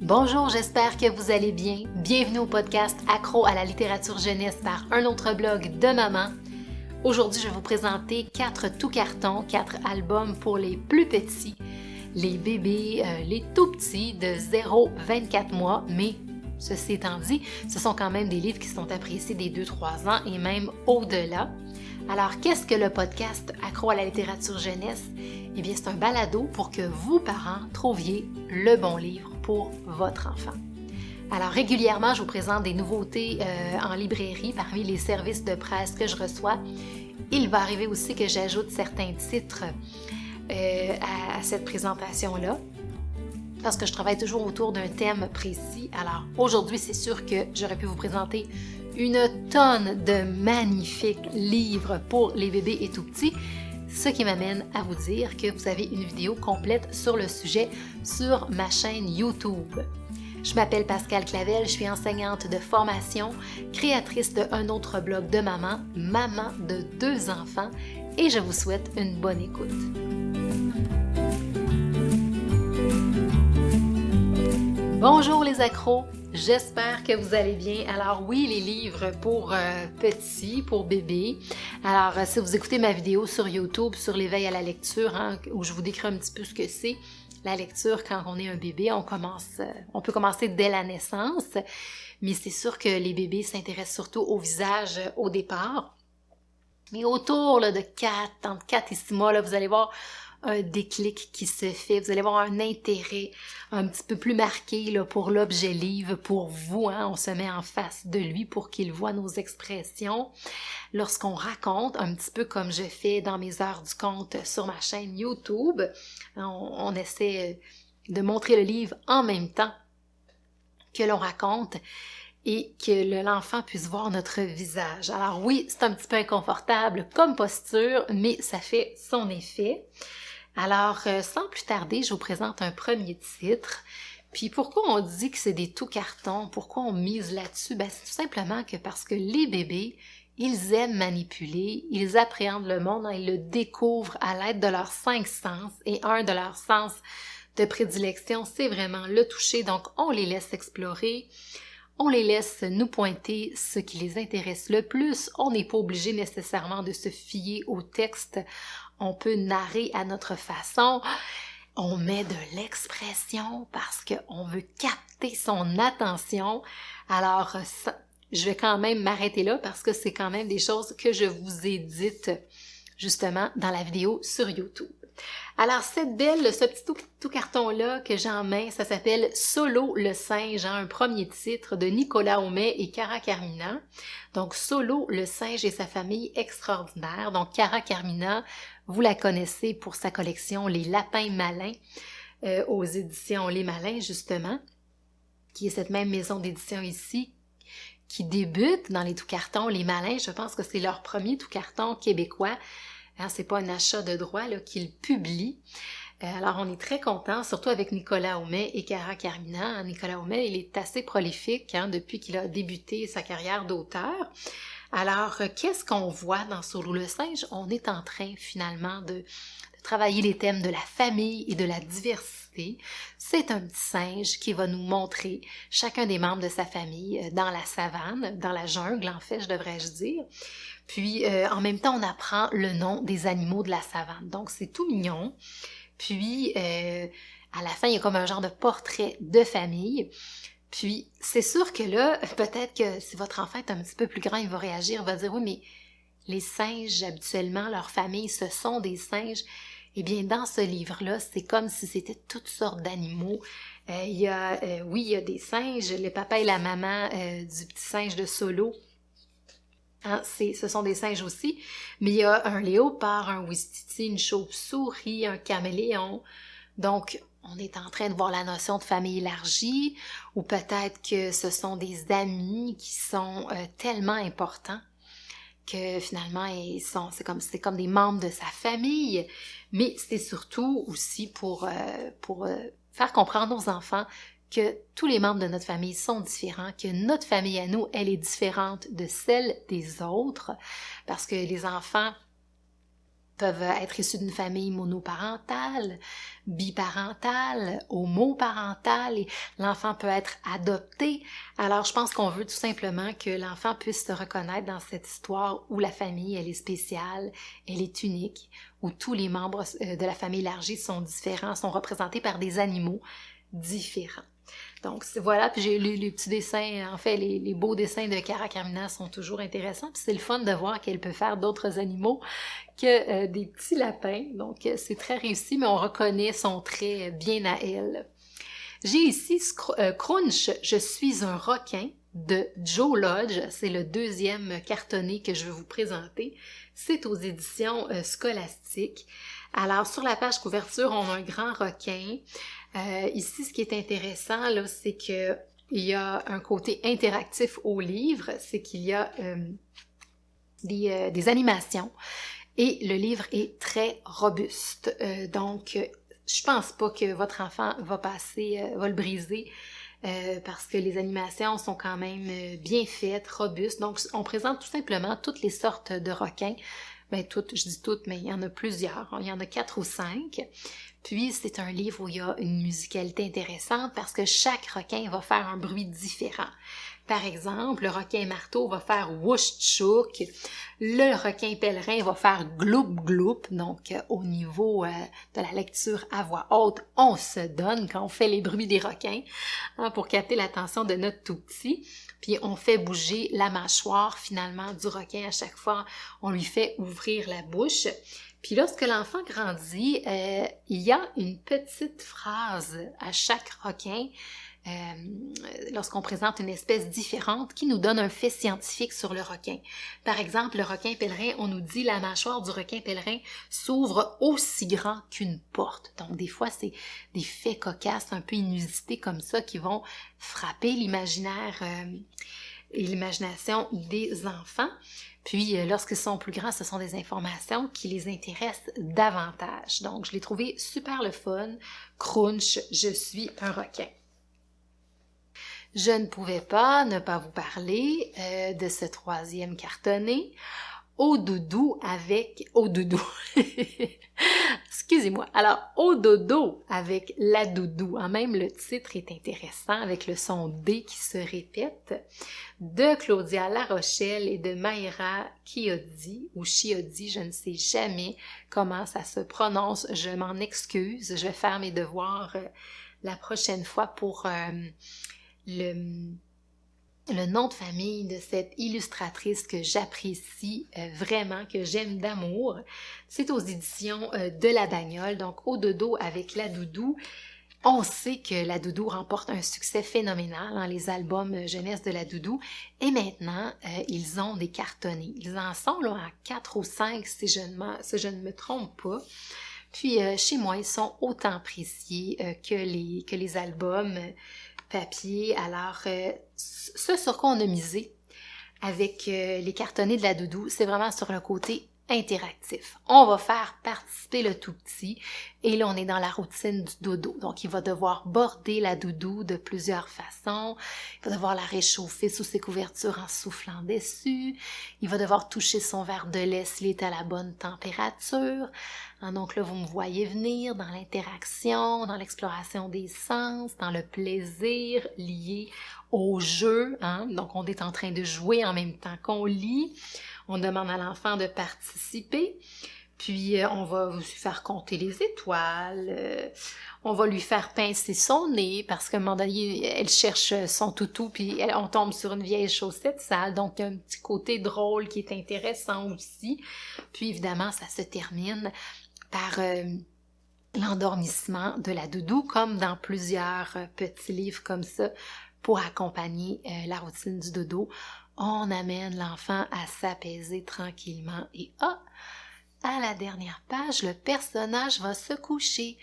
Bonjour, j'espère que vous allez bien. Bienvenue au podcast Accro à la littérature jeunesse par un autre blog de maman. Aujourd'hui, je vais vous présenter 4 tout cartons, 4 albums pour les plus petits, les bébés, les tout petits de 0-24 mois, mais ceci étant dit, ce sont quand même des livres qui sont appréciés des 2-3 ans et même au-delà. Alors, qu'est-ce que le podcast Accro à la littérature jeunesse? Eh bien, c'est un balado pour que vous, parents, trouviez le bon livre pour votre enfant. Alors, régulièrement, je vous présente des nouveautés en librairie parmi les services de presse que je reçois. Il va arriver aussi que j'ajoute certains titres à cette présentation-là, parce que je travaille toujours autour d'un thème précis. Alors, aujourd'hui, c'est sûr que j'aurais pu vous présenter une tonne de magnifiques livres pour les bébés et tout petits, ce qui m'amène à vous dire que vous avez une vidéo complète sur le sujet sur ma chaîne YouTube. Je m'appelle Pascale Clavel, je suis enseignante de formation, créatrice de un autre blog de maman, maman de 2 enfants, et je vous souhaite une bonne écoute. Bonjour les accros, j'espère que vous allez bien. Alors oui, les livres pour petits, pour bébés. Alors si vous écoutez ma vidéo sur YouTube sur l'éveil à la lecture, où je vous décris un petit peu ce que c'est, la lecture quand on est un bébé, on peut commencer dès la naissance, mais c'est sûr que les bébés s'intéressent surtout au visage au départ. Mais autour de entre 4 et 6 mois, là, vous allez voir un déclic qui se fait, vous allez avoir un intérêt un petit peu plus marqué là, pour l'objet livre, pour vous, on se met en face de lui pour qu'il voit nos expressions. Lorsqu'on raconte, un petit peu comme je fais dans mes heures du conte sur ma chaîne YouTube, on essaie de montrer le livre en même temps que l'on raconte et que l'enfant puisse voir notre visage. Alors oui, c'est un petit peu inconfortable comme posture, mais ça fait son effet. Alors, sans plus tarder, je vous présente un premier titre. Puis pourquoi on dit que c'est des tout cartons? Pourquoi on mise là-dessus? C'est tout simplement que parce que les bébés, ils aiment manipuler, ils appréhendent le monde, ils le découvrent à l'aide de leurs 5 sens. Et un de leurs sens de prédilection, c'est vraiment le toucher. Donc, on les laisse explorer. On les laisse nous pointer ce qui les intéresse le plus. On n'est pas obligé nécessairement de se fier au texte. On peut narrer à notre façon. On met de l'expression parce qu'on veut capter son attention. Alors, je vais quand même m'arrêter là parce que c'est quand même des choses que je vous ai dites justement dans la vidéo sur YouTube. Alors, ce petit tout carton-là que j'ai en main, ça s'appelle Solo le singe, un premier titre de Nicolas Aumet et Cara Carmina. Donc, Solo le singe et sa famille extraordinaire. Donc, Cara Carmina, vous la connaissez pour sa collection Les Lapins Malins aux éditions Les Malins, justement, qui est cette même maison d'édition ici, qui débute dans les tout cartons. Les Malins, je pense que c'est leur premier tout carton québécois. C'est pas un achat de droit qu'ils publient. Alors, on est très contents, surtout avec Nicolas Aumet et Cara Carmina. Nicolas Aumet, il est assez prolifique depuis qu'il a débuté sa carrière d'auteur. Alors, qu'est-ce qu'on voit dans Solo le singe? On est en train, finalement, de travailler les thèmes de la famille et de la diversité. C'est un petit singe qui va nous montrer chacun des membres de sa famille dans la savane, dans la jungle, en fait, devrais-je dire. Puis, en même temps, on apprend le nom des animaux de la savane. Donc, c'est tout mignon. Puis, à la fin, il y a comme un genre de portrait de famille. Puis, c'est sûr que là, peut-être que si votre enfant est un petit peu plus grand, il va réagir, il va dire « Oui, mais les singes, habituellement, leur famille, ce sont des singes. » Eh bien, dans ce livre-là, c'est comme si c'était toutes sortes d'animaux. Il y a des singes, le papa et la maman du petit singe de Solo. Ce sont des singes aussi, mais il y a un léopard, un ouistiti, une chauve-souris, un caméléon. Donc, on est en train de voir la notion de famille élargie, ou peut-être que ce sont des amis qui sont tellement importants que finalement, c'est comme des membres de sa famille. Mais c'est surtout aussi pour faire comprendre aux enfants que tous les membres de notre famille sont différents, que notre famille à nous, elle est différente de celle des autres, parce que les enfants peuvent être issus d'une famille monoparentale, biparentale, homoparentale, et l'enfant peut être adopté. Alors, je pense qu'on veut tout simplement que l'enfant puisse se reconnaître dans cette histoire où la famille, elle est spéciale, elle est unique, où tous les membres de la famille élargie sont différents, sont représentés par des animaux différents. Donc voilà, puis j'ai les petits dessins, en fait les beaux dessins de Cara Carmina sont toujours intéressants, puis c'est le fun de voir qu'elle peut faire d'autres animaux que des petits lapins, donc c'est très réussi, mais on reconnaît son trait bien à elle. J'ai ici Crunch, je suis un requin de Joe Lodge, c'est le deuxième cartonné que je vais vous présenter, c'est aux éditions Scolastiques. Alors sur la page couverture, on a un grand requin. Ici, ce qui est intéressant, là, c'est que il y a un côté interactif au livre, c'est qu'il y a des animations et le livre est très robuste. Donc, je pense pas que votre enfant va le briser parce que les animations sont quand même bien faites, robustes. Donc, on présente tout simplement toutes les sortes de requins. Ben toutes, je dis toutes, mais il y en a plusieurs. Il y en a 4 ou 5. Puis, c'est un livre où il y a une musicalité intéressante parce que chaque requin va faire un bruit différent. Par exemple, le requin marteau va faire whoosh chouk, le requin pèlerin va faire gloup gloup. Donc, au niveau de la lecture à voix haute, on se donne quand on fait les bruits des requins pour capter l'attention de notre tout petit. Puis on fait bouger la mâchoire finalement du requin à chaque fois, on lui fait ouvrir la bouche. Puis lorsque l'enfant grandit, il y a une petite phrase à chaque requin lorsqu'on présente une espèce différente qui nous donne un fait scientifique sur le requin. Par exemple, le requin pèlerin, on nous dit la mâchoire du requin pèlerin s'ouvre aussi grand qu'une porte. Donc des fois, c'est des faits cocasses, un peu inusités comme ça qui vont frapper l'imaginaire et l'imagination des enfants. Puis, lorsqu'ils sont plus grands, ce sont des informations qui les intéressent davantage. Donc, je l'ai trouvé super le fun. Crunch, je suis un requin. Je ne pouvais pas ne pas vous parler de ce troisième cartonné, Au doudou. Excusez-moi. Alors, Au dodo avec la doudou. Même le titre est intéressant avec le son D qui se répète. De Claudia Larochelle et de Maïra Chiodi ou Chiodi, je ne sais jamais comment ça se prononce. Je m'en excuse. Je vais faire mes devoirs la prochaine fois pour le nom de famille de cette illustratrice que j'apprécie vraiment, que j'aime d'amour. C'est aux éditions de La Bagnole, donc Au dodo avec la doudou. On sait que la doudou remporte un succès phénoménal dans les albums jeunesse de la doudou et maintenant, ils ont des cartonnés. Ils en sont là à 4 ou 5 si je ne me trompe pas. Puis chez moi, ils sont autant appréciés que les albums papier. Alors, ce sur quoi on a misé avec les cartonnés de la doudou, c'est vraiment sur le côté interactif. On va faire participer le tout petit et là, on est dans la routine du dodo. Donc, il va devoir border la doudou de plusieurs façons. Il va devoir la réchauffer sous ses couvertures en soufflant dessus. Il va devoir toucher son verre de lait s'il est à la bonne température. Donc là, vous me voyez venir dans l'interaction, dans l'exploration des sens, dans le plaisir lié au jeu. Donc, on est en train de jouer en même temps qu'on lit. On demande à l'enfant de participer. Puis, on va lui faire compter les étoiles. On va lui faire pincer son nez parce qu'à un moment donné, elle cherche son toutou puis on tombe sur une vieille chaussette sale. Donc, il y a un petit côté drôle qui est intéressant aussi. Puis, évidemment, ça se termine par l'endormissement de la doudou, comme dans plusieurs petits livres comme ça, pour accompagner la routine du dodo. On amène l'enfant à s'apaiser tranquillement et à la dernière page, le personnage va se coucher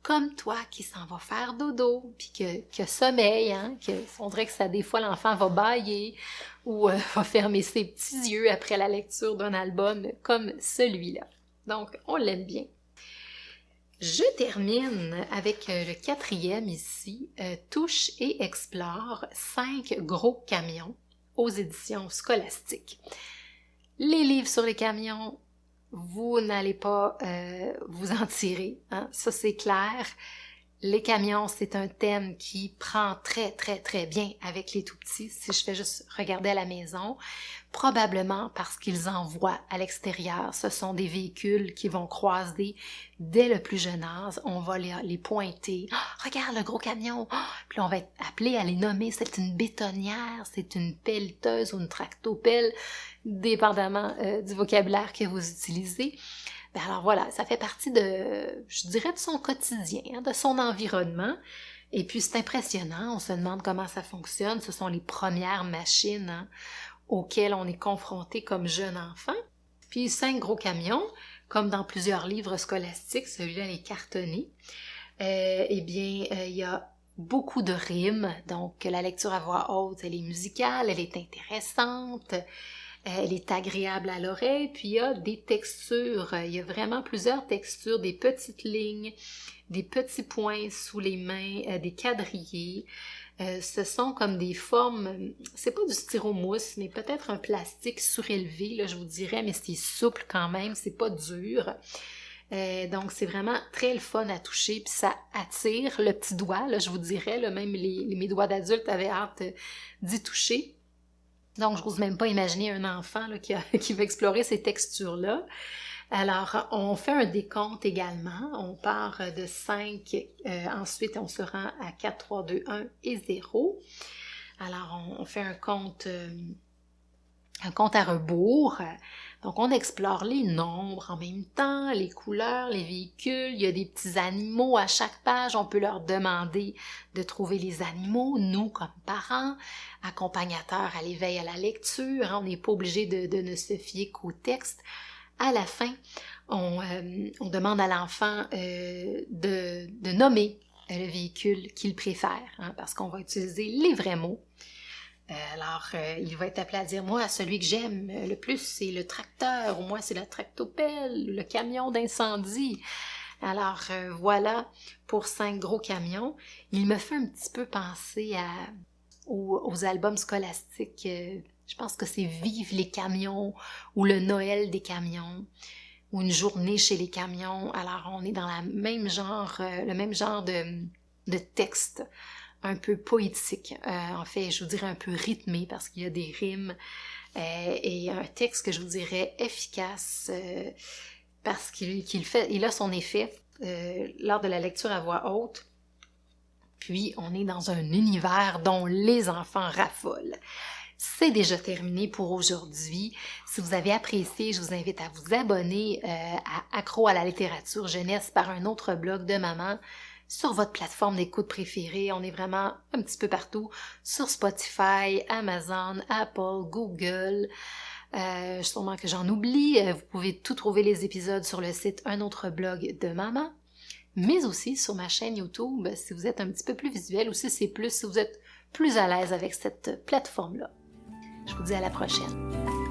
comme toi qui s'en va faire dodo, puis que sommeil, on dirait que ça, des fois, l'enfant va bâiller ou va fermer ses petits yeux après la lecture d'un album comme celui-là. Donc, on l'aime bien. Je termine avec le 4e ici, Touche et explore, 5 gros camions aux éditions Scolastiques. Les livres sur les camions, vous n'allez pas vous en tirer, hein? Ça c'est clair. Les camions, c'est un thème qui prend très, très, très bien avec les tout-petits. Si je fais juste regarder à la maison, probablement parce qu'ils en voient à l'extérieur. Ce sont des véhicules qui vont croiser dès le plus jeune âge. On va les pointer. Oh, regarde le gros camion! Oh! Puis on va être appelé à les nommer. C'est une bétonnière, c'est une pelleteuse ou une tractopelle, dépendamment du vocabulaire que vous utilisez. Ben alors voilà, ça fait partie je dirais, de son quotidien, hein, de son environnement. Et puis c'est impressionnant, on se demande comment ça fonctionne. Ce sont les premières machines, hein, auxquelles on est confronté comme jeune enfant. Puis 5 gros camions, comme dans plusieurs livres scolastiques, celui-là est cartonné. Il y a beaucoup de rimes, donc la lecture à voix haute, elle est musicale, elle est intéressante. Elle est agréable à l'oreille, puis il y a des textures, il y a vraiment plusieurs textures, des petites lignes, des petits points sous les mains, des quadrillés. Ce sont comme des formes, c'est pas du styromousse, mais peut-être un plastique surélevé, là, je vous dirais, mais c'est souple quand même, c'est pas dur. Donc c'est vraiment très le fun à toucher, puis ça attire le petit doigt, là, je vous dirais, là, même mes doigts d'adulte avaient hâte d'y toucher. Donc, je n'ose même pas imaginer un enfant là, qui va explorer ces textures-là. Alors, on fait un décompte également. On part de 5, ensuite on se rend à 4, 3, 2, 1 et 0. Alors, on fait un compte à rebours. Donc, on explore les nombres en même temps, les couleurs, les véhicules. Il y a des petits animaux à chaque page. On peut leur demander de trouver les animaux, nous comme parents, accompagnateurs à l'éveil à la lecture. On n'est pas obligé de ne se fier qu'au texte. À la fin, on demande à l'enfant de nommer le véhicule qu'il préfère, hein, parce qu'on va utiliser les vrais mots. Il va être appelé à dire, moi, celui que j'aime le plus, c'est le tracteur, ou moi, c'est la tractopelle, le camion d'incendie. Alors, voilà pour 5 gros camions. Il me fait un petit peu penser aux albums scolastiques. Je pense que c'est Vive les camions, ou le Noël des camions, ou une journée chez les camions. Alors, on est dans le même genre de texte, un peu poétique, en fait, je vous dirais un peu rythmé parce qu'il y a des rimes et un texte que je vous dirais efficace parce il a son effet lors de la lecture à voix haute. Puis, on est dans un univers dont les enfants raffolent. C'est déjà terminé pour aujourd'hui. Si vous avez apprécié, je vous invite à vous abonner à Accro à la littérature jeunesse par un autre blog de maman sur votre plateforme d'écoute préférée. On est vraiment un petit peu partout, sur Spotify, Amazon, Apple, Google. Sûrement que j'en oublie. Vous pouvez tout trouver les épisodes sur le site Un autre blog de maman, mais aussi sur ma chaîne YouTube si vous êtes un petit peu plus visuel ou si vous êtes plus à l'aise avec cette plateforme-là. Je vous dis à la prochaine.